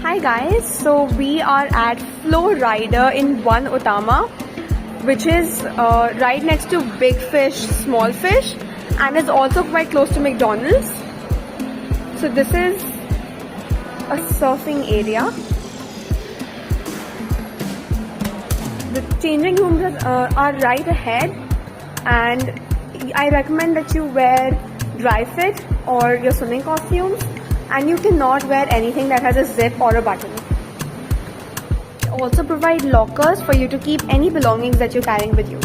Hi guys, so we are at Flowrider in One Otama, which is right next to Big Fish, Small Fish, and is also quite close to McDonald's. So this is a surfing area. The changing rooms are right ahead, and I recommend that you wear dry fit or your swimming costumes, and you cannot wear anything that has a zip or a button. They also provide lockers for you to keep any belongings that you're carrying with you.